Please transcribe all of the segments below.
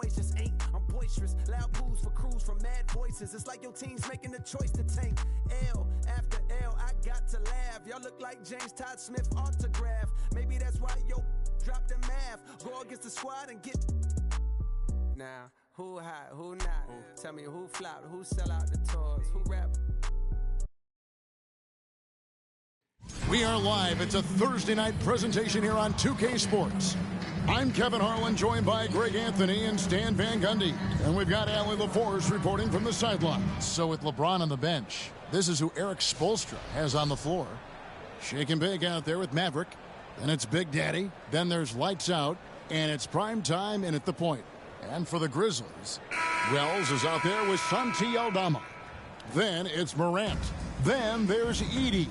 voice just ain't. I'm boisterous. Loud boos for crews from mad voices. It's like your team's making the choice to tank. L after L, I got to laugh. Y'all look like James Todd Smith autograph. Maybe that's why yo dropped the math. Go against the squad and get. Now, who hot, who not? Tell me who flopped, who sell out the tours, who rap. We are live. It's a Thursday night presentation here on 2K Sports. I'm Kevin Harlan, joined by Greg Anthony and Stan Van Gundy. And we've got Allie LaForce reporting from the sidelines. So with LeBron on the bench, this is who Eric Spoelstra has on the floor. Shaking big out there with Maverick. Then it's Big Daddy. Then there's lights out. And it's prime time and at the point. And for the Grizzlies, Wells is out there with Santi Aldama. Then it's Morant. Then there's Edey.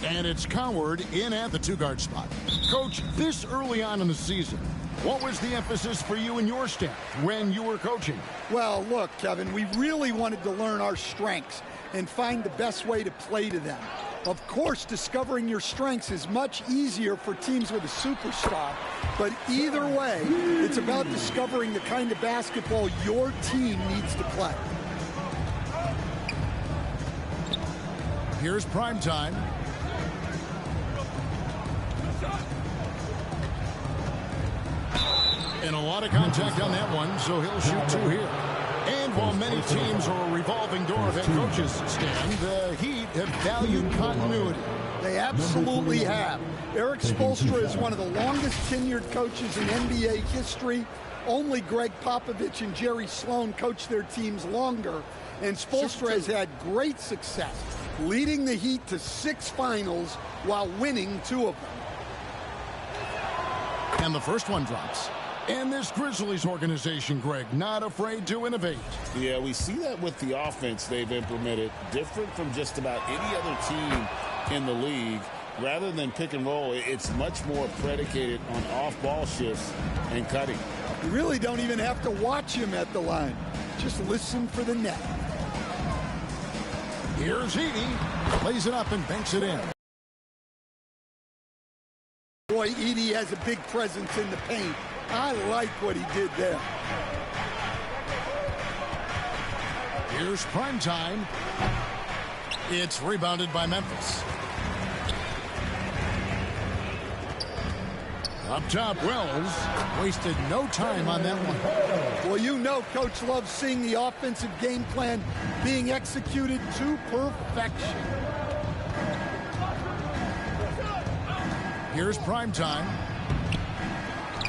And it's Coward in at the two-guard spot. Coach, this early on in the season, what was the emphasis for you and your staff when you were coaching? Well, look, Kevin, we really wanted to learn our strengths and find the best way to play to them. Of course, discovering your strengths is much easier for teams with a superstar. But either way, it's about discovering the kind of basketball your team needs to play. Here's prime time. And a lot of contact on that one, so he'll shoot two here. And while many teams are a revolving door of head coaches, Stan, the Heat have valued continuity. They absolutely have. Eric Spoelstra is one of the longest tenured coaches in NBA history. Only Greg Popovich and Jerry Sloan coached their teams longer. And Spoelstra has had great success, leading the Heat to 6 finals while winning 2 of them. And the first one drops. And this Grizzlies organization, Greg, not afraid to innovate. Yeah, we see that with the offense they've implemented, different from just about any other team in the league. Rather than pick and roll, it's much more predicated on off-ball shifts and cutting. You really don't even have to watch him at the line. Just listen for the net. Here's Edey. Plays it up and banks it in. Boy, Edey has a big presence in the paint. I like what he did there. Here's prime time. It's rebounded by Memphis. Up top, Wells wasted no time on that one. Well, you know Coach loves seeing the offensive game plan being executed to perfection. Here's prime time.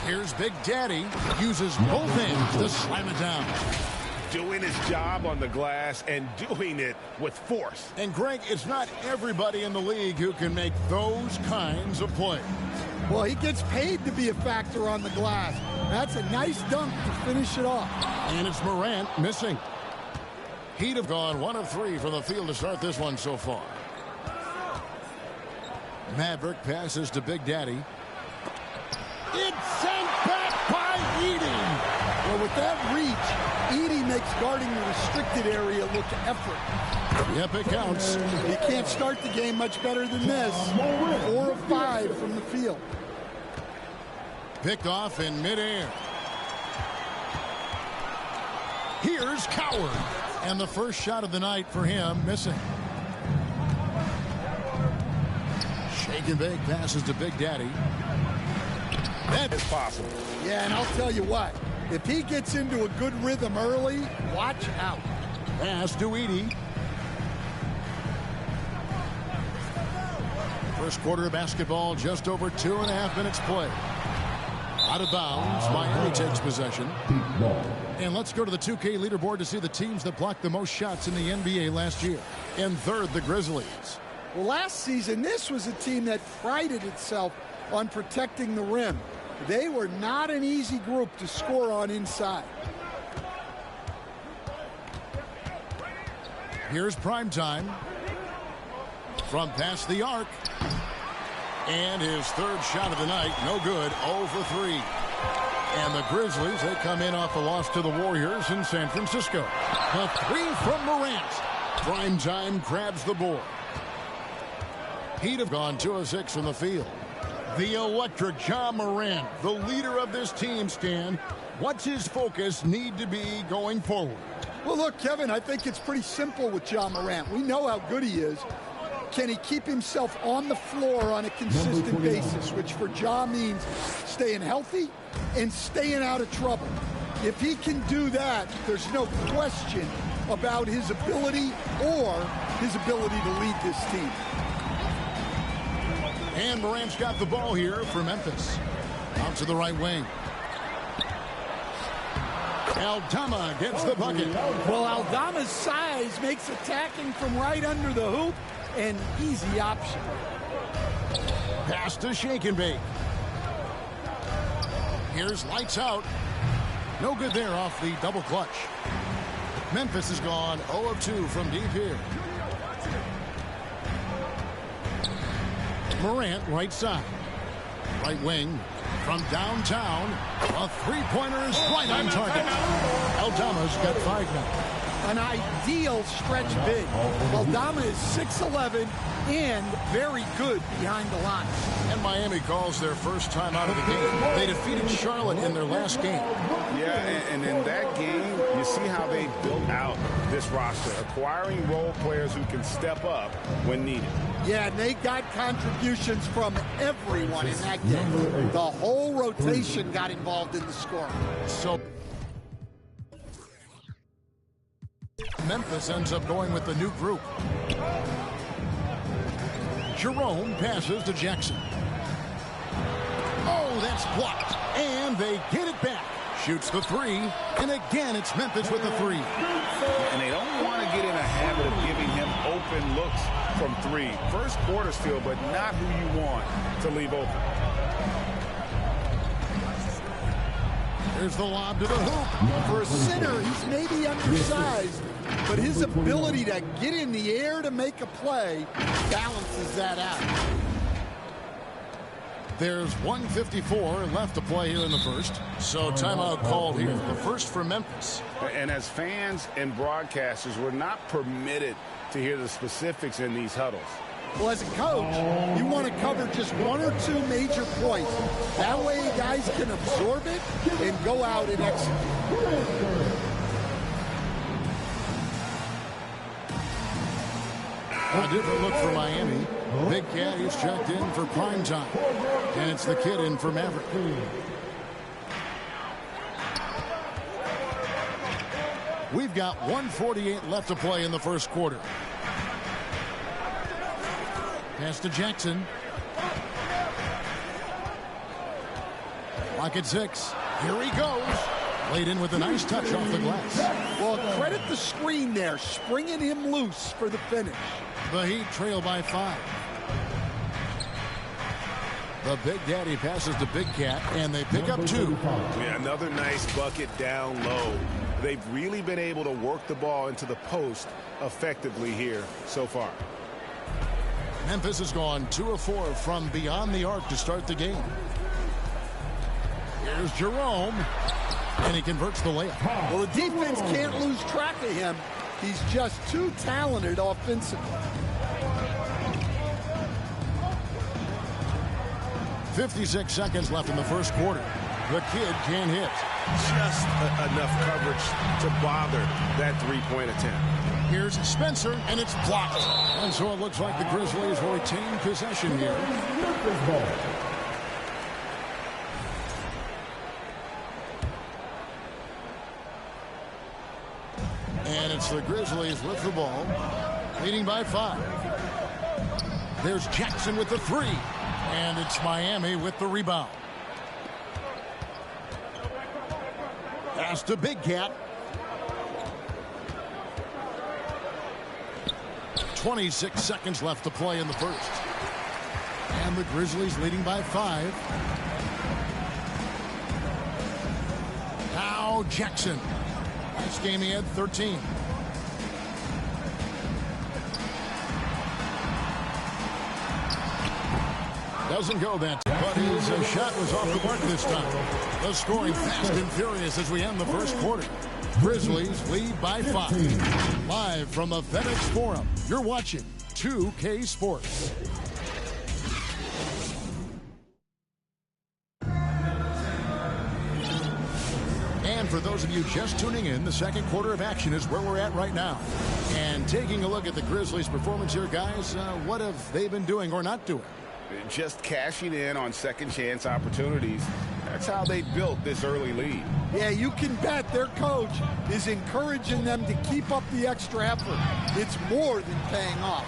Here's Big Daddy. Uses both hands to slam it down. Doing his job on the glass and doing it with force. And Greg, it's not everybody in the league who can make those kinds of plays. Well, he gets paid to be a factor on the glass. That's a nice dunk to finish it off. And it's Morant missing. He'd have gone 1 of 3 from the field to start this one so far. Maverick passes to Big Daddy. It's sent back by Edey. Well, with that reach, Edey makes guarding the restricted area look effort. Yep, it counts. He can't start the game much better than this. 4 of 5 from the field. Picked off in midair. Here's Coward. And the first shot of the night for him, missing. Shake and bake passes to Big Daddy. That is possible. Yeah, and I'll tell you what. If he gets into a good rhythm early, watch out. Pass to Edey. First quarter of basketball, just over 2.5 minutes play. Out of bounds, Miami takes possession. And let's go to the 2K leaderboard to see the teams that blocked the most shots in the NBA last year. In third, the Grizzlies. Well, last season, this was a team that prided itself on protecting the rim. They were not an easy group to score on inside. Here's prime time. From past the arc. And his third shot of the night, no good, 0 for 3. And the Grizzlies, they come in off a loss to the Warriors in San Francisco. A 3 from Morant. Prime time grabs the board. He'd have gone 2 of 6 from the field. The electric Ja Morant, the leader of this team, Stan. What's his focus need to be going forward? Well, look, Kevin, I think it's pretty simple with Ja Morant. We know how good he is. Can he keep himself on the floor on a consistent basis, which for Ja means staying healthy and staying out of trouble. If he can do that, there's no question about his ability or his ability to lead this team. And Morant's got the ball here for Memphis. Out to the right wing. Aldama gets the bucket. Well, Aldama's size makes attacking from right under the hoop an easy option. Pass to Shake and Bake. Here's lights out. No good there off the double clutch. Memphis has gone 0 of 2 from deep here. Morant right side. Right wing from downtown. A three-pointer is right on target. Aldama's got 5 now. An ideal stretch big. Aldama is 6'11" and very good behind the line. And Miami calls their first time out of the game. They defeated Charlotte in their last game. Yeah, and in that game, you see how they built out this roster, acquiring role players who can step up when needed. Yeah, and they got contributions from everyone in that game. The whole rotation got involved in the scoring. So Memphis ends up going with the new group. Jerome passes to Jackson. Oh, that's blocked. And they get it back. Shoots the three. And again, it's Memphis with the three. And they don't want to get in a habit of giving him open looks from three. First quarter still, but not who you want to leave open. There's the lob to the hoop. For a center, he's maybe undersized, but his ability to get in the air to make a play balances that out. There's 1:54 left to play here in the first. So timeout called here. The first for Memphis. And as fans and broadcasters, we're not permitted to hear the specifics in these huddles. Well, as a coach, you want to cover just 1 or 2 major points. That way guys can absorb it and go out and execute. A different look for Miami. Big Cat is checked in for prime time. And it's the kid in for Maverick. We've got 1:48 left to play in the first quarter. Pass to Jackson. Lock at 6. Here he goes. Laid in with a nice touch off the glass. Well, credit the screen there, springing him loose for the finish. The Heat trail by 5. The Big Daddy passes to Big Cat, and they pick up 2. Yeah, another nice bucket down low. They've really been able to work the ball into the post effectively here so far. Memphis has gone 2 of 4 from beyond the arc to start the game. Here's Jerome, and he converts the layup. Well, the defense can't lose track of him. He's just too talented offensively. 56 seconds left in the first quarter. The kid can't hit. Just enough coverage to bother that three-point attempt. Here's Spencer, and it's blocked. And so it looks like the Grizzlies will retain possession here. And it's the Grizzlies with the ball, leading by 5. There's Jackson with the 3. And it's Miami with the rebound. Pass to Big Cat. 26 seconds left to play in the first. And the Grizzlies leading by 5. Now Jackson. Last game he had 13. Doesn't go that time, but his shot was off the mark this time. The scoring fast and furious as we end the first quarter. Grizzlies lead by 5. Live from the FedEx Forum, you're watching 2K Sports. for those of you just tuning in, the second quarter of action is where we're at right now. And taking a look at the Grizzlies' performance here, guys, what have they been doing or not doing? Just cashing in on second chance opportunities. That's how they built this early lead. Yeah, you can bet their coach is encouraging them to keep up the extra effort. It's more than paying off.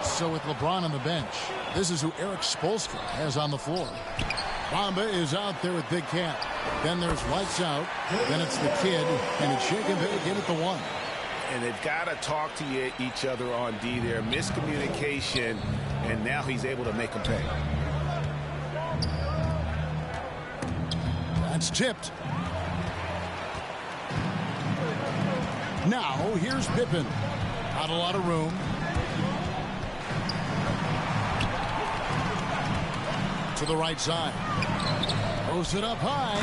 So with LeBron on the bench, this is who Eric Spoelstra has on the floor. Bamba is out there with Big Cat. Then there's lights out. Then it's the kid, and it's shake and bake in at the one. And they've got to talk to each other on D there. Miscommunication, and now he's able to make them pay. That's tipped. Now, here's Pippen. Not a lot of room. To the right side. Throws it up high.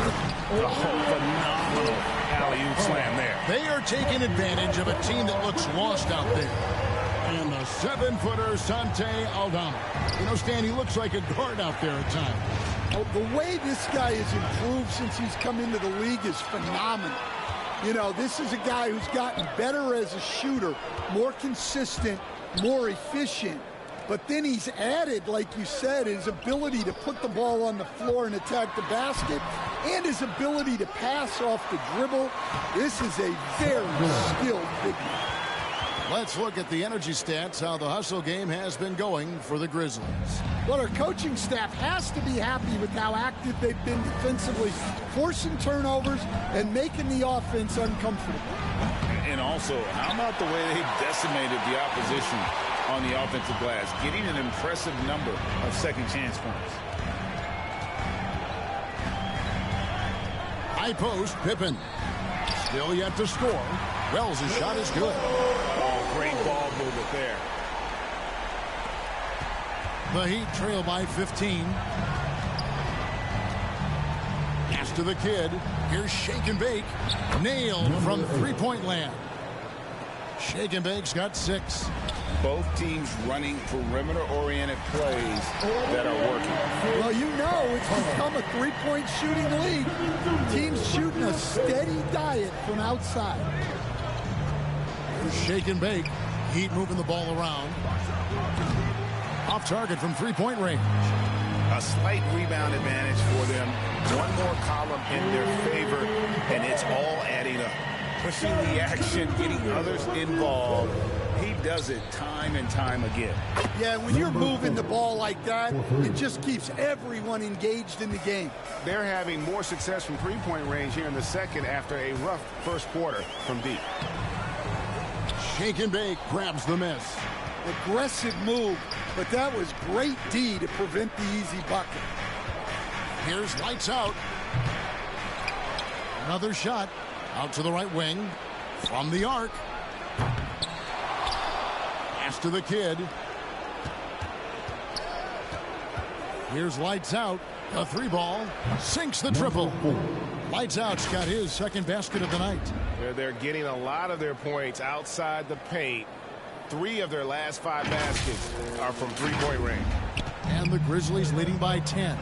Oh, phenomenal alley-oop slam there. They are taking advantage of a team that looks lost out there. And the 7-footer, Sante Aldama. You know, Stan, he looks like a guard out there at times. Oh, the way this guy has improved since he's come into the league is phenomenal. You know, this is a guy who's gotten better as a shooter, more consistent, more efficient. But then he's added, like you said, his ability to put the ball on the floor and attack the basket, and his ability to pass off the dribble. This is a very skilled big man. Let's look at the energy stats, how the hustle game has been going for the Grizzlies. Well, our coaching staff has to be happy with how active they've been defensively, forcing turnovers and making the offense uncomfortable. And also, how about the way they decimated the opposition on the offensive glass, getting an impressive number of second chance points. High post, Pippen. Still yet to score. Wells' shot is good. Oh, great ball movement there. The Heat trail by 15. Pass to the kid. Here's shake and bake. Nailed from three-point land. Shake and bake's got 6. Both teams running perimeter-oriented plays that are working. Well, you know, it's become a three-point shooting league. Teams shooting a steady diet from outside. Here's shake and bake. Heat moving the ball around. Off target from three-point range. A slight rebound advantage for them. One more column in their favor, and it's all adding up. Pushing the action, getting others involved. He does it time and time again. Yeah, when you're moving the ball like that, it just keeps everyone engaged in the game. They're having more success from three-point range here in the second after a rough first quarter from deep. Shake and bake grabs the miss. Aggressive move, but that was great D to prevent the easy bucket. Here's lights out. Another shot. Out to the right wing. From the arc. Pass to the kid. Here's lights out. A 3-ball. Sinks the triple. Lights out's got his second basket of the night. They're getting a lot of their points outside the paint. 3 of their last 5 baskets are from three-point range. And the Grizzlies leading by 10.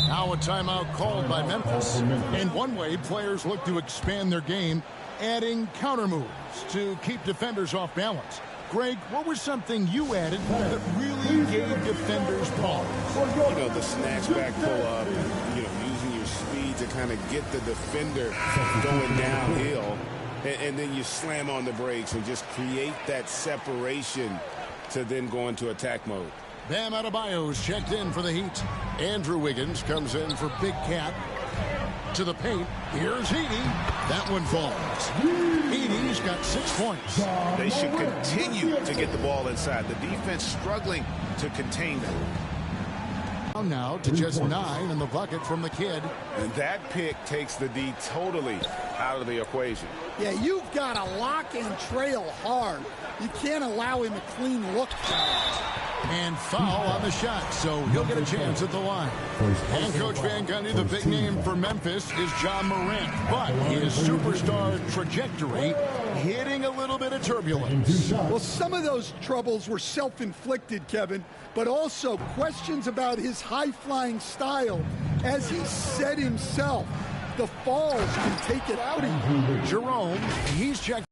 Now a timeout called by Memphis. In one way, players look to expand their game, adding counter moves to keep defenders off balance. Greg, what was something you added that really gave defenders pause? You know, the snatchback pull-up, you know, using your speed to kind of get the defender going downhill. And then you slam on the brakes and just create that separation to then go into attack mode. Bam Adebayo's checked in for the Heat. Andrew Wiggins comes in for Big Cat. To the paint. Here's Heaney. That one falls. Heaney's got 6 points. They should continue to get the ball inside. The defense struggling to contain them. Now to just 9 in the bucket from the kid. And that pick takes the D totally out of the equation. Yeah, you've got to lock and trail hard. You can't allow him a clean look. And foul on the shot, so he'll get a chance at the line. And Coach Van Gundy, the big name for Memphis is John Morant, but his superstar trajectory hitting a little bit of turbulence. Well, some of those troubles were self-inflicted, Kevin, but also questions about his high-flying style. As he said himself, the falls can take it out of you. Jerome, he's checked.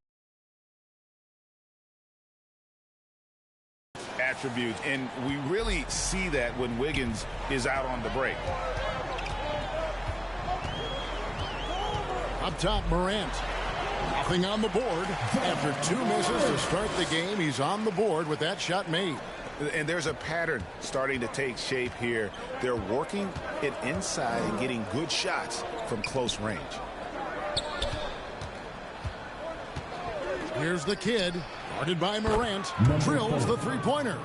Attributes, and we really see that when Wiggins is out on the break. Up top, Morant. Nothing on the board. After 2 misses to start the game, he's on the board with that shot made. And there's a pattern starting to take shape here. They're working it inside and getting good shots from close range. Here's the kid, guarded by Morant, drills the three-pointer.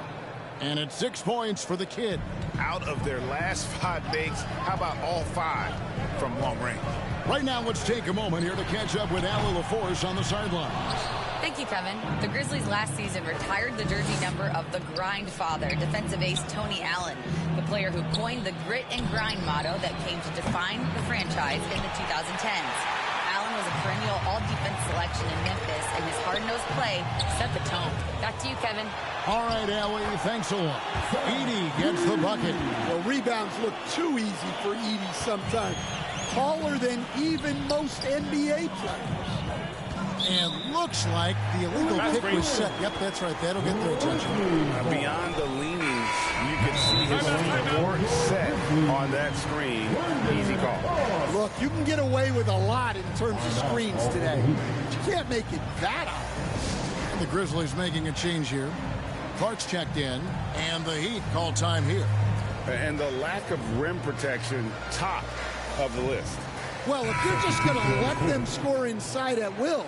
And it's 6 points for the kid. Out of their last 5 makes, how about all 5 from long range? Right now, let's take a moment here to catch up with Allie LaForce on the sidelines. Thank you, Kevin. The Grizzlies last season retired the jersey number of the grind father, defensive ace Tony Allen, the player who coined the grit and grind motto that came to define the franchise in the 2010s. Allen was a perennial all-defense selection in Memphis, and his hard-nosed play set the tone. Back to you, Kevin. All right, Allie, thanks a lot. Edey gets the bucket. The rebounds look too easy for Edey sometimes. Taller than even most NBA players. And looks like the illegal pick was set. Yep, that's right. That'll get their attention. Beyond the leanings, you can see his feet set on that screen. Easy call. Look, you can get away with a lot in terms of screens today. But you can't make it that obvious. And the Grizzlies making a change here. Clark's checked in, and the Heat call time here. And the lack of rim protection, top of the list. Well, if you're just going to let them score inside at will,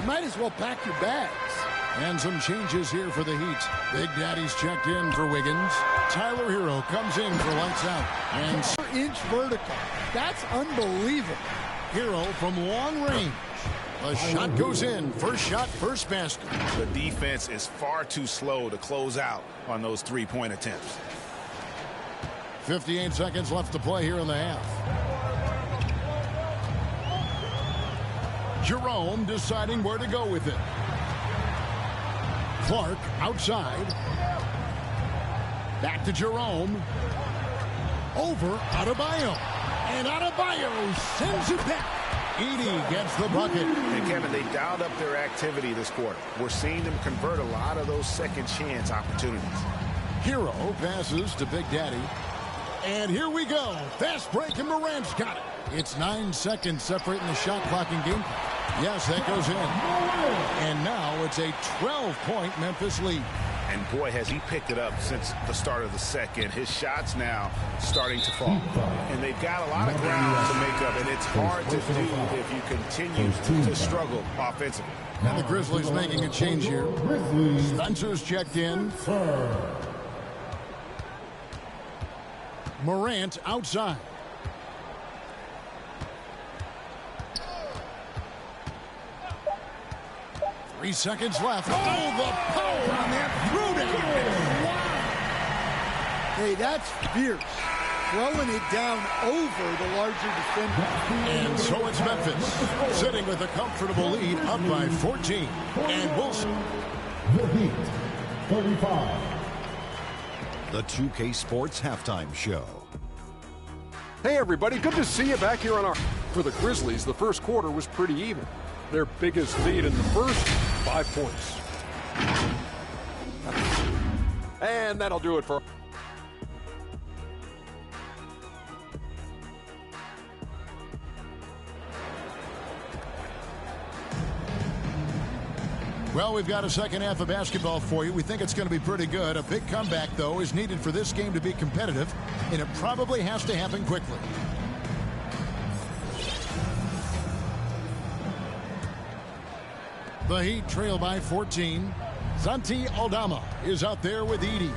you might as well pack your bags. And some changes here for the Heat. Big Daddy's checked in for Wiggins. Tyler Hero comes in for lights out. And 4-inch vertical. That's unbelievable. Hero from long range. The shot goes in. First shot, first basket. The defense is far too slow to close out on those three-point attempts. 58 seconds left to play here in the half. Jerome deciding where to go with it. Clark outside. Back to Jerome. Over Adebayo. And Adebayo sends it back. Edey gets the bucket. And Kevin, they dialed up their activity this quarter. We're seeing them convert a lot of those second chance opportunities. Hero passes to Big Daddy. And here we go. Fast break, and Morant's got it. It's 9 seconds separating the shot clock and game clock. Yes, that goes in. And now it's a 12-point Memphis lead. And boy, has he picked it up since the start of the second. His shots now starting to fall. And they've got a lot of ground to make up, and it's hard to do if you continue to struggle offensively. And the Grizzlies making a change here. Spencer's checked in. Morant outside. 3 seconds left. Oh, the power on that throwdown. Wow. Hey, that's fierce. Throwing it down over the larger defender. And so it's Memphis sitting with a comfortable lead up by 14. And Wilson. The Heat, 35. The 2K Sports Halftime Show. Hey everybody, good to see you back here on our... For the Grizzlies, the first quarter was pretty even. Their biggest lead in the first, 5 points. And that'll do it for... Well, we've got a second half of basketball for you. We think it's going to be pretty good. A big comeback, though, is needed for this game to be competitive, and it probably has to happen quickly. The Heat trail by 14. Santi Aldama is out there with Edey.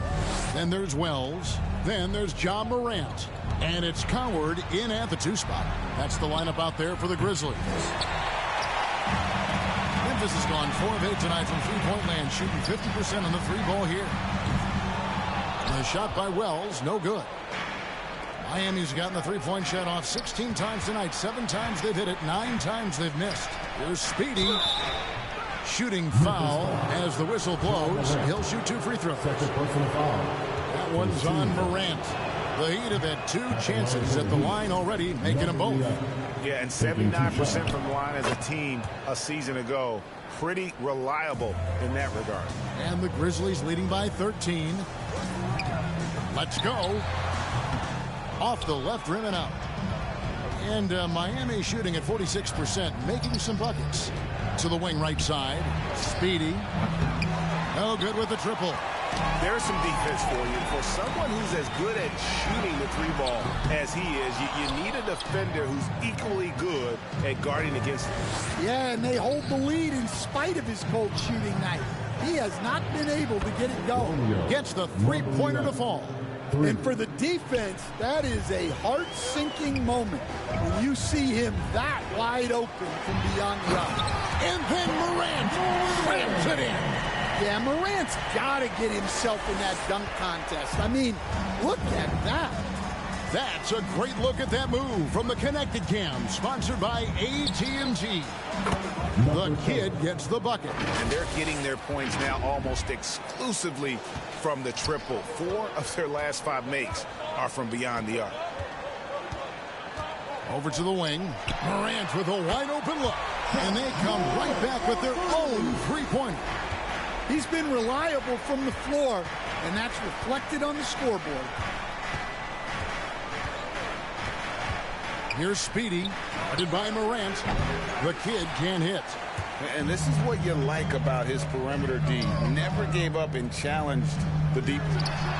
Then there's Wells. Then there's John Morant. And it's Coward in at the 2 spot. That's the lineup out there for the Grizzlies. Memphis has gone 4 of 8 tonight from three-point land, shooting 50% on the 3-ball here. The shot by Wells, no good. Miami's gotten the 3-point shot off 16 times tonight. 7 times they've hit it, 9 times they've missed. Here's Speedy. Shooting foul as the whistle blows. He'll shoot 2 free throws. That one's on Morant. The Heat have had 2 chances at the line already, making them both. Yeah, and 79% from the line as a team a season ago. Pretty reliable in that regard. And the Grizzlies leading by 13. Let's go. Off the left rim and out. And Miami shooting at 46%, making some buckets. To the wing right side. Speedy. No good with the triple. There's some defense for you. For someone who's as good at shooting the three ball as he is, you need a defender who's equally good at guarding against him. Yeah, and they hold the lead in spite of his cold shooting night. He has not been able to get it going. Gets the three-pointer to fall. And for the defense, that is a heart-sinking moment when you see him that wide open from beyond the arc. And then Morant slams it in. Yeah, Morant's got to get himself in that dunk contest. I mean, look at that. That's a great look at that move from the Connected Cam, sponsored by AT&T. The kid gets the bucket. And they're getting their points now almost exclusively from the triple. 4 of their last 5 makes are from beyond the arc. Over to the wing. Morant with a wide open look. And they come right back with their own three-pointer. He's been reliable from the floor, and that's reflected on the scoreboard. Here's Speedy, guarded by Morant. The kid can't hit. And this is what you like about his perimeter D. Never gave up and challenged the deep.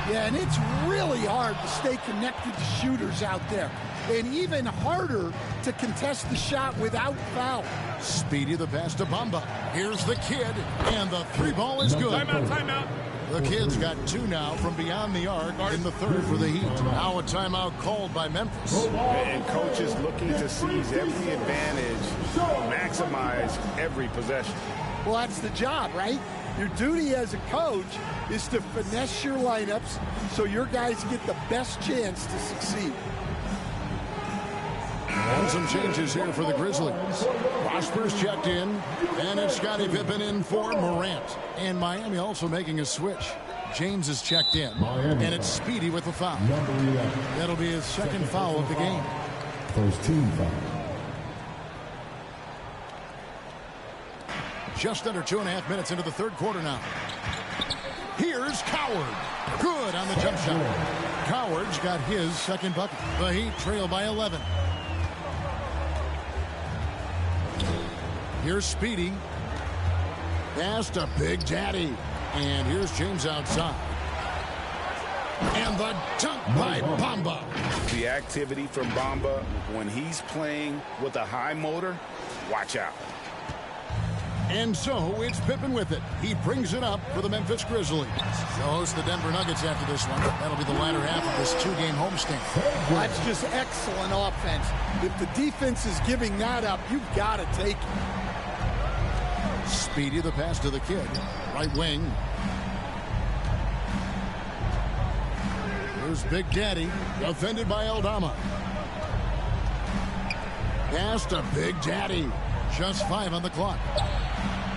Yeah, and it's really hard to stay connected to shooters out there. And even harder to contest the shot without foul. Speedy the pass to Bamba. Here's the kid, and the three ball is good. Timeout. The kid's got 2 now from beyond the arc in the third for the Heat. Now a timeout called by Memphis. And coaches looking to seize every advantage, maximize every possession. Well, that's the job, right? Your duty as a coach is to finesse your lineups so your guys get the best chance to succeed. And some changes here for the Grizzlies. Prosper's checked in, and it's Scottie Pippen in for Morant. And Miami also making a switch. James is checked in, and it's Speedy with the foul. That'll be his second foul of the game. First team foul. Just under 2.5 minutes into the third quarter now. Here's Coward. Good on the jump shot. Coward's got his second bucket. The Heat trail by 11. Here's Speedy. Pass to Big Daddy. And here's James outside. And the dunk by Bamba. The activity from Bamba, when he's playing with a high motor, watch out. And so it's Pippen with it. He brings it up for the Memphis Grizzlies. They'll host the Denver Nuggets after this one. That'll be the latter half of this 2-game homestand. That's just excellent offense. If the defense is giving that up, you've got to take it. Speedy the pass to the kid. Right wing. Here's Big Daddy. Defended by Aldama. Pass to Big Daddy. Just 5 on the clock.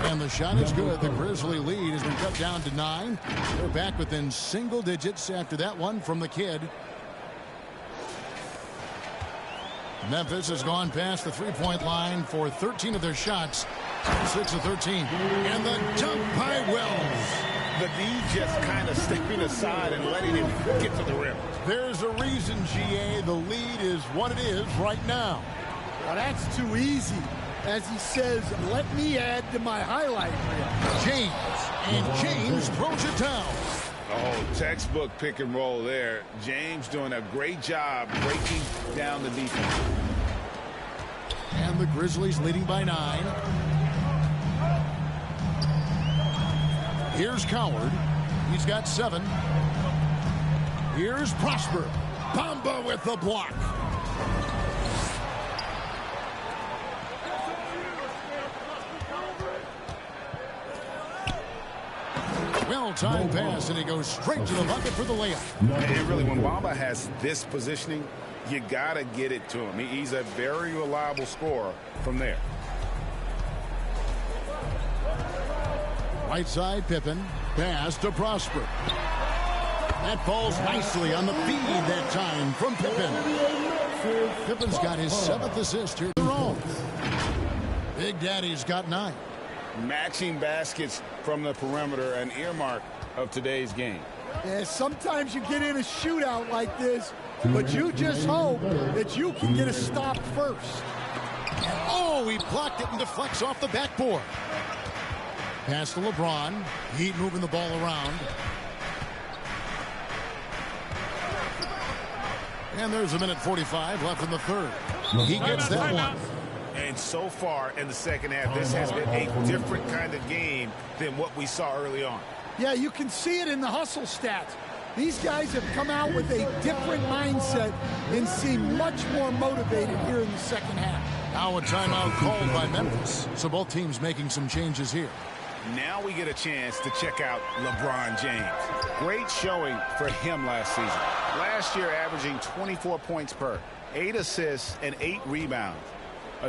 And the shot is good. The Grizzly lead has been cut down to 9. They're back within single digits after that one from the kid. Memphis has gone past the three-point line for 13 of their shots. 6 of 13. And the dunk by Wells. The D just kind of stepping aside and letting him get to the rim. There's a reason, GA, the lead is what it is right now. Well, that's too easy. As he says, let me add to my highlight reel. James, and James throws it down. Oh, textbook pick and roll there. James doing a great job breaking down the defense. And the Grizzlies leading by 9. Here's Coward. He's got 7. Here's Prosper. Bamba with the block. Well-timed pass, and he goes straight to the bucket for the layup. And really, when Bamba has this positioning, you got to get it to him. He's a very reliable scorer from there. Right side, Pippen. Pass to Prosper. That falls nicely on the feed that time from Pippen. Pippen's got his 7th assist here. Big Daddy's got 9. Matching baskets from the perimeter, an earmark of today's game. Yeah, sometimes you get in a shootout like this, but you just hope that you can get a stop first. Oh, he blocked it and deflects off the backboard. Pass to LeBron. Heat moving the ball around. And there's a minute 45 left in the third. He gets that one. And so far in the second half, this has been a different kind of game than what we saw early on. Yeah, you can see it in the hustle stats. These guys have come out with a different mindset and seem much more motivated here in the second half. Now a timeout called by Memphis. So both teams making some changes here. Now we get a chance to check out LeBron James. Great showing for him last season. Last year averaging 24 points per, 8 assists, and 8 rebounds.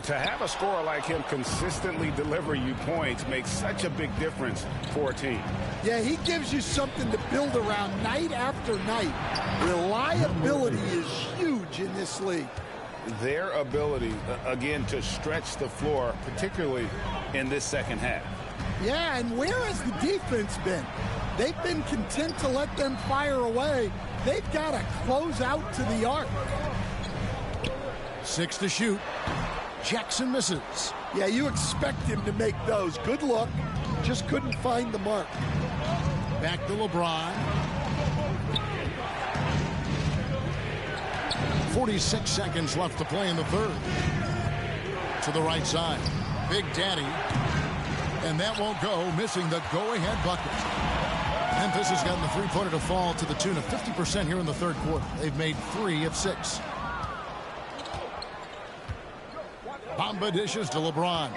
To have a scorer like him consistently deliver you points makes such a big difference for a team. Yeah, he gives you something to build around night after night. Reliability is huge in this league. Their ability, again, to stretch the floor, particularly in this second half. Yeah, and where has the defense been? They've been content to let them fire away. They've got to close out to the arc. 6 to shoot. Jackson misses. Yeah, you expect him to make those. Good luck. Just couldn't find the mark. Back to LeBron. 46 seconds left to play in the third. To the right side. Big Daddy. And that won't go, missing the go-ahead bucket. Memphis has gotten the three-pointer to fall to the tune of 50% here in the third quarter. They've made 3 of 6. Bamba dishes to LeBron.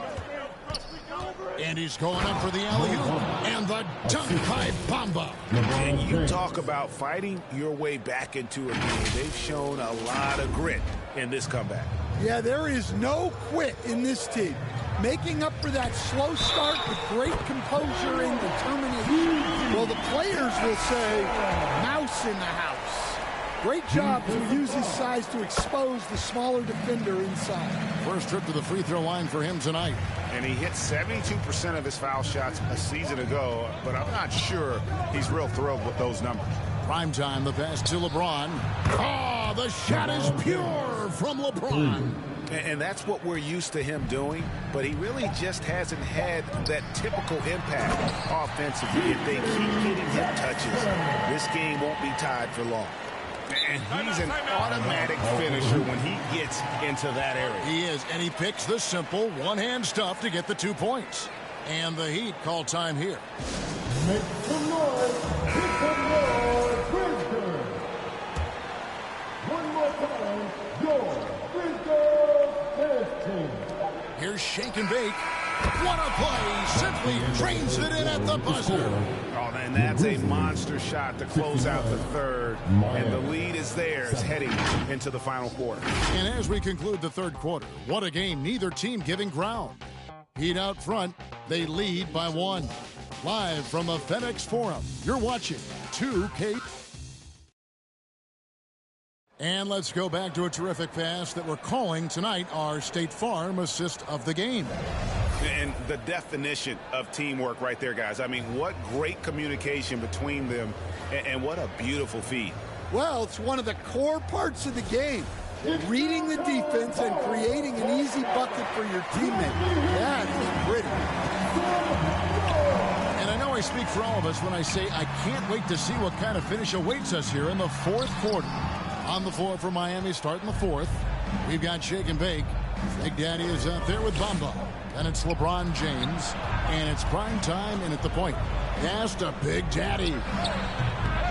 And he's going up for the alley-oop. And the dunk by Bamba. And you talk about fighting your way back into a game. They've shown a lot of grit in this comeback. Yeah, there is no quit in this team. Making up for that slow start with great composure and determination. Well, the players will say, mouse in the house. Great job to use his size to expose the smaller defender inside. First trip to the free throw line for him tonight. And he hit 72% of his foul shots a season ago, but I'm not sure he's real thrilled with those numbers. Prime time, the pass to LeBron. Oh, the shot is pure from LeBron. And that's what we're used to him doing, but he really just hasn't had that typical impact offensively. If they keep getting him touches, this game won't be tied for long. And he's an automatic finisher when he gets into that area. He is, and he picks the simple one-hand stuff to get the 2 points. And the Heat call time here. Make some noise. Make some noise. Brisbane. One more time. Your Brisbane team. Here's Shake and Bake. What a play. Simply drains it in at the buzzer. Oh, and that's a monster shot to close out the third. And the lead is theirs heading into the final quarter. And as we conclude the third quarter, what a game. Neither team giving ground. Heat out front. They lead by 1. Live from the FedEx Forum, you're watching 2K. And let's go back to a terrific pass that we're calling tonight our State Farm assist of the game. And the definition of teamwork right there, guys. I mean, what great communication between them, and what a beautiful feed. Well, it's one of the core parts of the game. Reading the defense and creating an easy bucket for your teammate. That is pretty. And I know I speak for all of us when I say I can't wait to see what kind of finish awaits us here in the fourth quarter. On the floor for Miami starting the fourth. We've got Shake and Bake. Big Daddy is out there with Bamba. And it's LeBron James. And it's prime time and at the point. Pass to Big Daddy.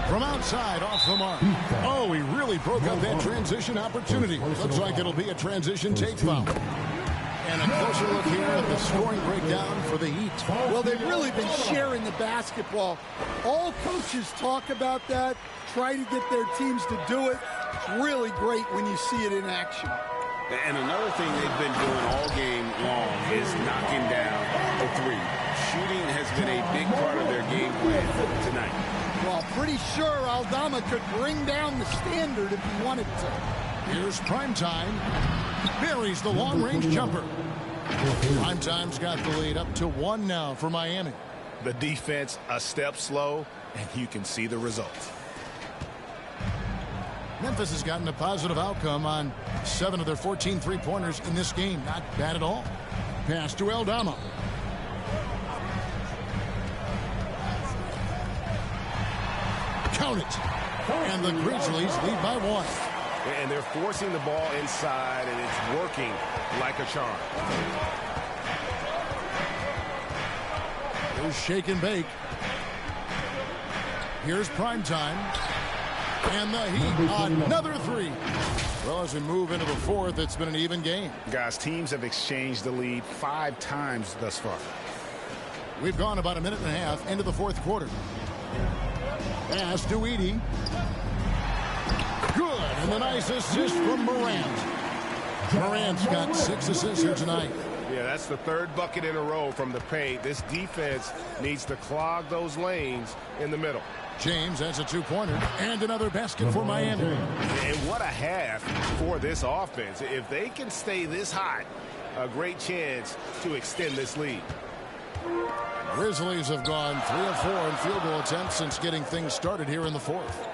From outside, off the mark. Oh, he really broke up that transition opportunity. Looks like it'll be a transition take foul. And a closer look here at the scoring breakdown for the Heat. Well, they've really been sharing the basketball. All coaches talk about that, try to get their teams to do it. It's really great when you see it in action. And another thing they've been doing all game long is knocking down the three. Shooting has been a big part of their game plan tonight. Well, pretty sure Aldama could bring down the standard if he wanted to. Here's Primetime. Buries the long-range jumper. Primetime's got the lead up to 1 now for Miami. The defense a step slow, and you can see the result. Memphis has gotten a positive outcome on 7 of their 14 three-pointers in this game. Not bad at all. Pass to Aldama. Count it. And the Grizzlies lead by 1. And they're forcing the ball inside, and it's working like a charm. Here's shake and bake. Here's Primetime. And the Heat, another 3. Well, as we move into the 4th, it's been an even game. Guys, teams have exchanged the lead 5 times thus far. We've gone about a minute and a half into the 4th quarter. Pass to Edey. Good, and a nice assist from Morant. Morant's got 6 assists here tonight. Yeah, that's the 3rd bucket in a row from the paint. This defense needs to clog those lanes in the middle. James has a 2-pointer and another basket for Miami. And what a half for this offense. If they can stay this hot, a great chance to extend this lead. Grizzlies have gone 3 of 4 in field goal attempts since getting things started here in the 4th.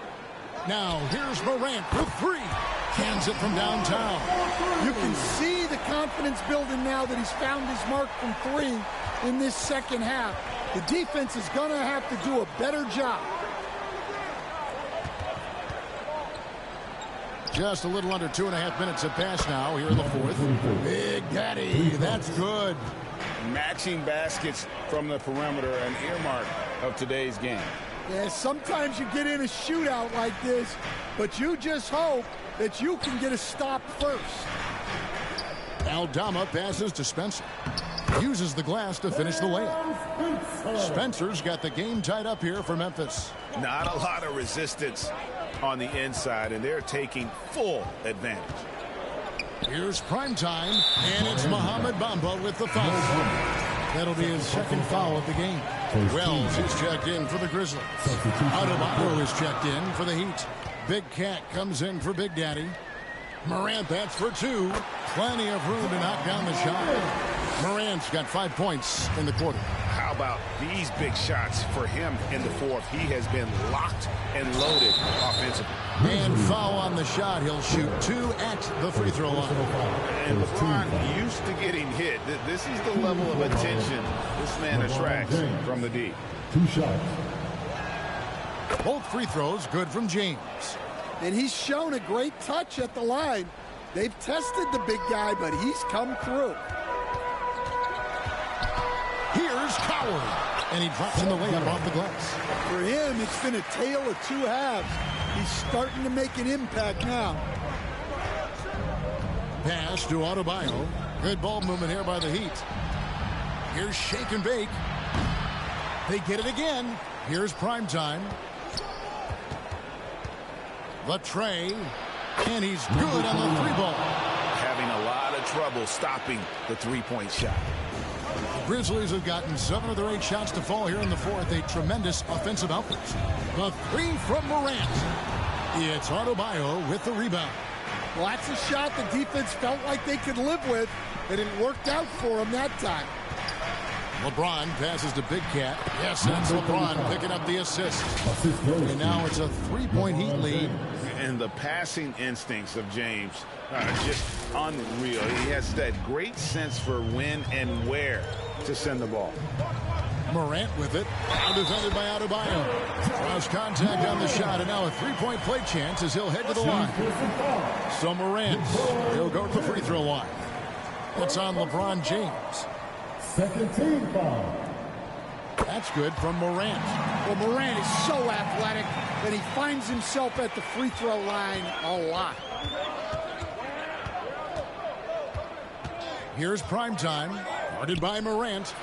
Now here's Morant with 3. Cans it from downtown. You can see the confidence building now that he's found his mark from 3 in this second half. The defense is going to have to do a better job. Just a little under 2.5 minutes have passed now here in the 4th. Big Daddy, that's good. Matching baskets from the perimeter, an earmark of today's game. Yeah, sometimes you get in a shootout like this, but you just hope that you can get a stop first. Aldama passes to Spencer. Uses the glass to finish the layup. Spencer's got the game tied up here for Memphis. Not a lot of resistance on the inside, and they're taking full advantage. Here's Primetime, and it's Mohamed Bamba with the foul. That'll be his 2nd foul of the game. Wells is checked in for the Grizzlies. Adebayo is checked in for the Heat. Big Cat comes in for Big Daddy. Morant bats for 2. Plenty of room to knock down the shot. Morant's got 5 points in the quarter. How about these big shots for him in the 4th? He has been locked and loaded offensively. And foul on the shot. He'll shoot 2 at the free throw line. And LeBron used to getting hit. This is the level of attention this man attracts from the D. 2 shots. Both free throws good from James. And he's shown a great touch at the line. They've tested the big guy, but he's come through. Here's Coward. And he drops in the layup off the glass. For him, it's been a tale of 2 halves. He's starting to make an impact now. Pass to Adebayo. Good ball movement here by the Heat. Here's shake and bake. They get it again. Here's Primetime. The tray. And he's good on the 3 ball. Having a lot of trouble stopping the 3-point shot. The Grizzlies have gotten 7 of their 8 shots to fall here in the 4th. A tremendous offensive output. The 3 from Morant. It's Adebayo with the rebound. Well, that's a shot the defense felt like they could live with, and it worked out for them that time. LeBron passes to Big Cat. Yes, that's LeBron picking up the assist. And now it's a 3-point Heat lead. And the passing instincts of James are just unreal. He has that great sense for when and where to send the ball. Morant with it. Now defended by Adebayo. Cross contact on the shot, and now a 3-point play chance as he'll head to the line. So Morant, he'll go to the free throw line. It's on LeBron James. 2nd team foul. That's good from Morant. Well, Morant is so athletic that he finds himself at the free throw line a lot. Here's Primetime, guarded by Morant.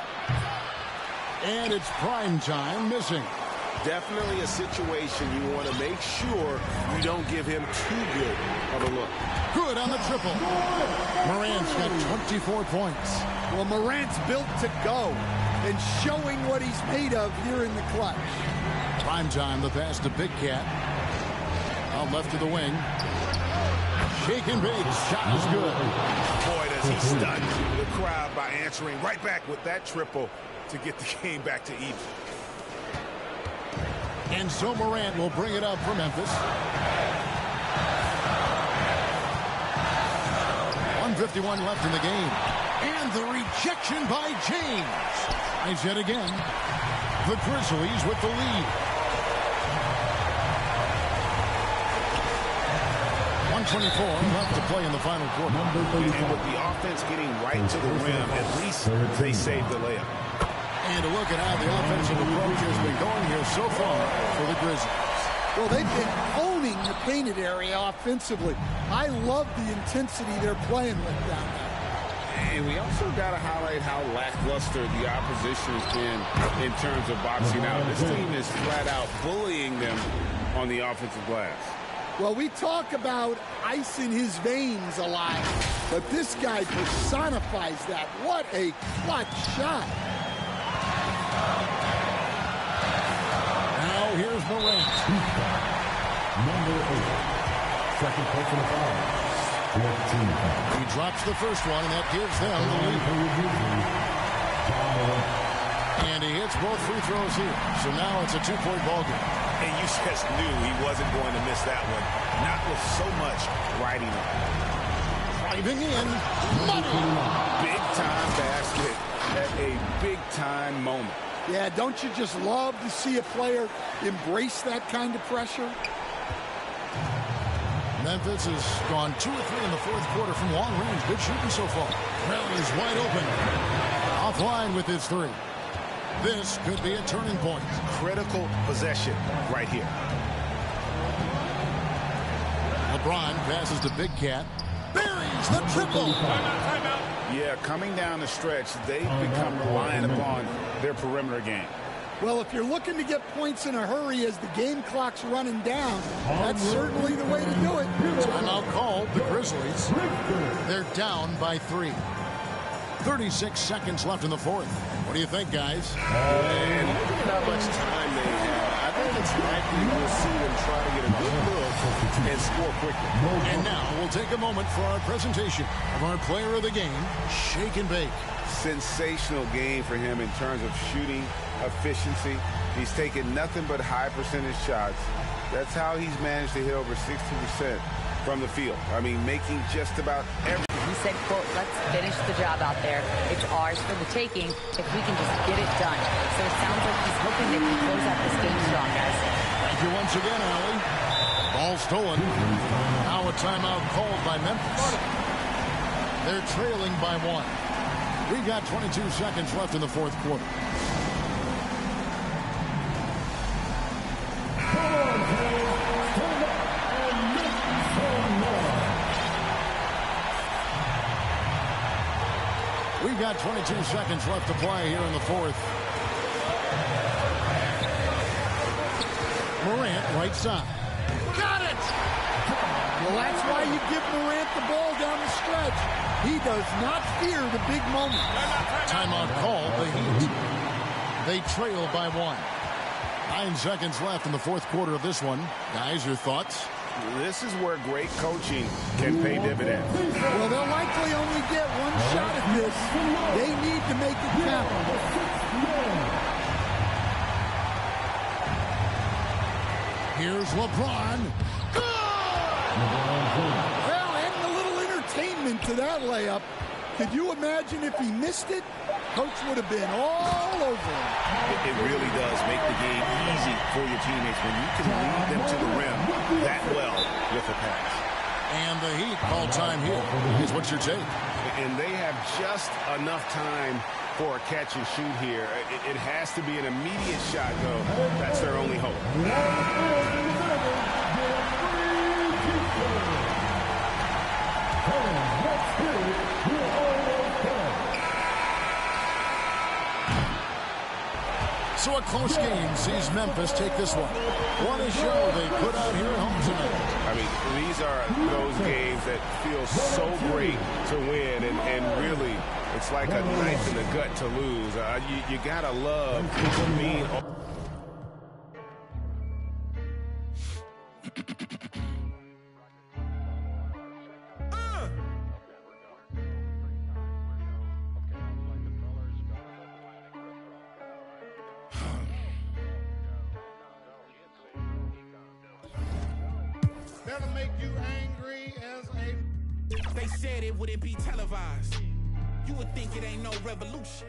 And it's Primetime missing. Definitely a situation you want to make sure you don't give him too good of a look. Good on the triple. Morant's got 24 points. Well, Morant's built to go and showing what he's made of here in the clutch. Primetime, the pass to Big Cat. Out left to the wing. Shake and bake. Shot is good. Boy, does he stun the crowd by answering right back with that triple to get the game back to even. And so Morant will bring it up for Memphis. 1:51 left in the game. And the rejection by James. Nice yet again. The Grizzlies with the lead. 1:24 left to play in the final quarter. And with the offense getting right to the rim, at least they saved the layup. And a look at how the offensive approach has been going here so far for the Grizzlies. Well, they've been owning the painted area offensively. I love the intensity they're playing with down there. And we also got to highlight how lackluster the opposition has been in terms of boxing out. This team is flat out bullying them on the offensive glass. Well, we talk about ice in his veins a lot, but this guy personifies that. What a clutch shot. Now here's Morant. Number 8. Second personal foul. 14. He drops the first one, and that gives them the lead. And he hits both free throws here. So now it's a two-point ball game. And you just knew he wasn't going to miss that one. Not with so much riding on. Driving in. Money. Big-time basket at a big-time moment. Yeah, don't you just love to see a player embrace that kind of pressure? Memphis has gone 2 or 3 in the fourth quarter from long range. Good shooting so far. Brown is wide open. Offline with his 3. This could be a turning point. Critical possession right here. LeBron passes to Big Cat. Buries the triple. Yeah, coming down the stretch, they've become reliant upon their perimeter game. Well, if you're looking to get points in a hurry as the game clock's running down, that's certainly the way to do it. Timeout called. The Grizzlies. They're down by 3. 36 seconds left in the fourth. What do you think, guys? And look at how much time they have. I think it's likely we'll see them try to get a good look and score quickly. And now we'll take a moment for our presentation of our player of the game, Shake and Bake. Sensational game for him in terms of shooting efficiency. He's taken nothing but high percentage shots. That's how he's managed to hit over 60% from the field. I mean, making just about every. He said, quote, let's finish the job out there. It's ours for the taking if we can just get it done. So it sounds like he's hoping they can close out this game strong, guys. Thank you once again, Allie. Ball stolen. Now a timeout called by Memphis. They're trailing by 1. We've got 22 seconds left in the fourth quarter. We've got 22 seconds left to play here in the fourth. Morant, right side. Got it! Well, that's why you give Morant the ball down the stretch. He does not fear the big moment. Timeout called. The Heat. They trail by 1. 9 seconds left in the fourth quarter of this one. Guys, your thoughts? This is where great coaching can pay dividends. Well, they'll likely only get one shot at this. They need to make it count. Here's LeBron. Well, adding a little entertainment to that layup. Could you imagine if he missed it? Coach would have been all over him. It really does make the game easy for your teammates when you can lead them to the rim that well with a pass. And the Heat call time here. Here's what's your take? And they have just enough time for a catch and shoot here. It has to be an immediate shot, though. That's their only hope. So a close game sees Memphis take this one. What a show they put out here at home tonight. I mean, these are those games that feel so great to win, and really, it's like a knife in the gut to lose. You gotta love being. that'll make you angry as a... They said it wouldn't be televised. You would think it ain't no revolution.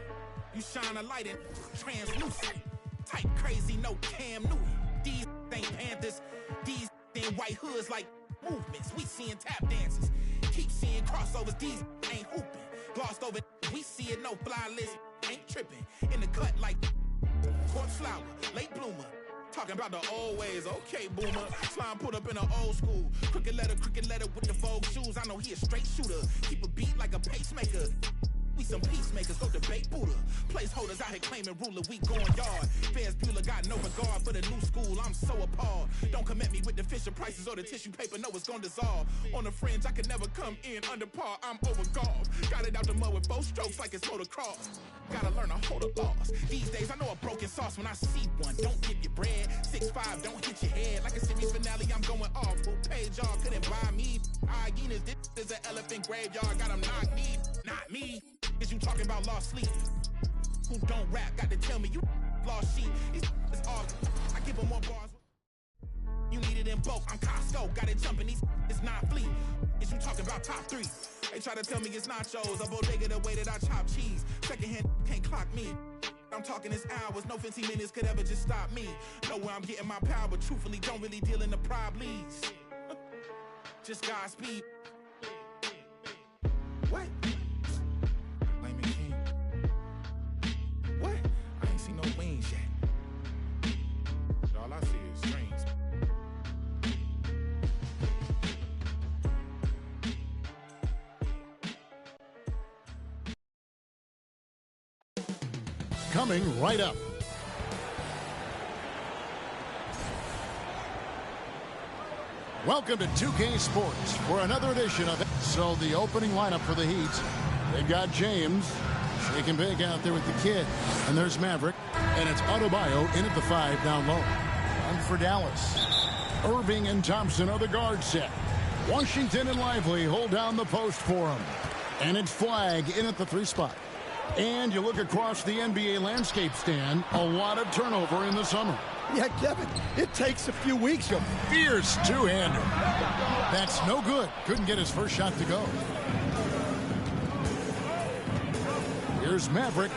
You shine a light in translucent. Type crazy, no Cam Newton. These ain't Panthers. These ain't white hoods like movements. We seeing tap dances. Keep seeing crossovers. These ain't hooping. Glossed over. We see it, no fly list. Ain't tripping. In the cut like corpse flower, late bloomer. Talking about the old ways, okay, boomer. Slime put up in an old school. Crooked letter with the Vogue shoes. I know he a straight shooter. Keep a beat like a pacemaker. We some peacemakers, go debate Buddha. Placeholders out here claiming ruler, we going yard. Fairs Bueller got no regard for the new school, I'm so appalled. Don't come at me with the Fisher prices or the tissue paper, no, it's gonna dissolve. On the fringe, I can never come in under par, I'm overgolfed. Got it out the mud with both strokes like it's motocross. Gotta learn to hold a boss. These days, I know a broken sauce when I see one. Don't give your bread, 6'5", don't hit your head. Like a series finale, I'm going off. Who paid y'all, couldn't buy me. Hyenas, this is an elephant graveyard, got them knocked me, not me. Is you talking about lost sleep? Who don't rap, got to tell me you lost sheep. It's all, I give them more bars. You need it in bulk, I'm Costco, got it jumping, it's not fleet. Is you talking about top 3? They try to tell me it's nachos, a bodega the way that I chop cheese. Secondhand can't clock me. I'm talking this hours, no 15 minutes could ever just stop me. Know where I'm getting my power, but truthfully don't really deal in the problems. Just Godspeed. What? What? I ain't seen no wings yet. All I see is strings. Coming right up. Welcome to 2K Sports for another edition of it. So the opening lineup for the Heat, they've got James, shaking big out there with the kid. And there's Maverick, and it's Adebayo in at the 5 down low. And for Dallas, Irving and Thompson are the guard set. Washington and Lively hold down the post for him. And it's Flag in at the 3 spot. And you look across the NBA landscape, Stan, a lot of turnover in the summer. Yeah, Kevin, it takes a few weeks. A fierce two-hander. That's no good. Couldn't get his first shot to go. Here's Maverick,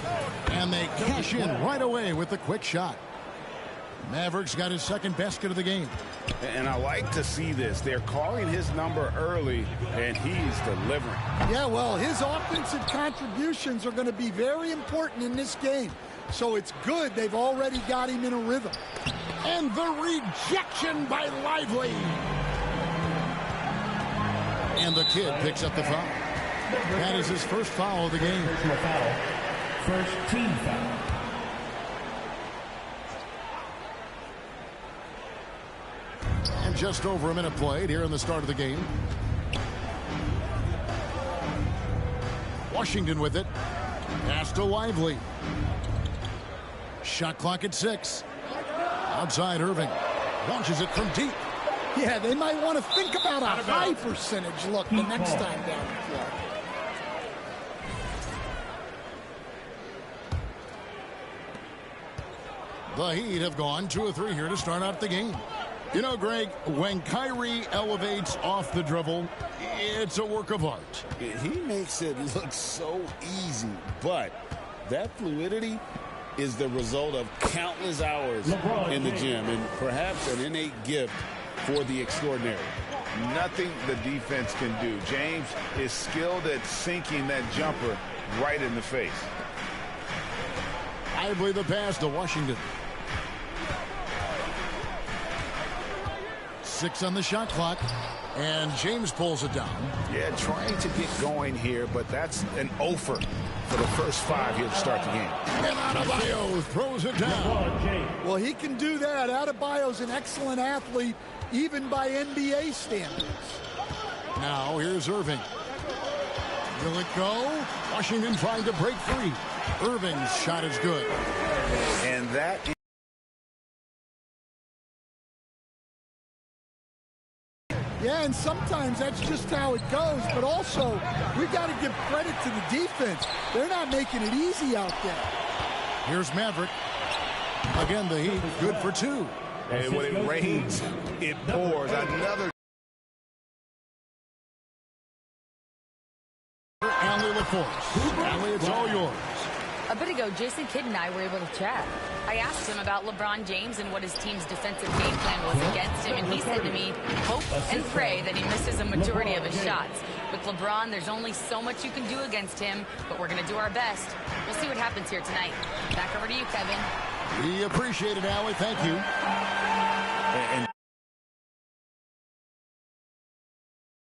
and they cash in right away with the quick shot. Maverick's got his second basket of the game. And I like to see this. They're calling his number early, and he's delivering. Yeah, well, his offensive contributions are going to be very important in this game. So it's good they've already got him in a rhythm. And the rejection by Lively. And the kid picks up the foul. That is his first foul of the game. First team foul. And just over a minute played here in the start of the game. Washington with it. Pass to Lively. Shot clock at 6. Outside Irving. Launches it from deep. Yeah, they might want to think about a high percentage look the next time down the floor. The Heat have gone 2 of 3 here to start out the game. You know, Greg, when Kyrie elevates off the dribble, it's a work of art. He makes it look so easy, but that fluidity is the result of countless hours in the gym and perhaps an innate gift for the extraordinary. Nothing the defense can do. James is skilled at sinking that jumper right in the face. I believe the pass to Washington. 6 on the shot clock, and James pulls it down. Yeah, trying to get going here, but that's an offer for the first 5 here to start the game. And Adebayo throws it down. Well, he can do that. Adebayo's an excellent athlete, even by NBA standards. Now here's Irving. Will it go? Washington trying to break free. Irving's shot is good. And that is... Yeah, and sometimes that's just how it goes, but also we got to give credit to the defense. They're not making it easy out there. Here's Maverick. Again, the Heat good for 2. And when it rains, it pours. Another Allie LaForce. Allie, it's all yours. A bit ago, Jason Kidd and I were able to chat. I asked him about LeBron James and what his team's defensive game plan was against him, and he said to me, hope and pray that he misses a majority of his shots. With LeBron, there's only so much you can do against him, but we're going to do our best. We'll see what happens here tonight. Back over to you, Kevin. We appreciate it, Allie. Thank you. And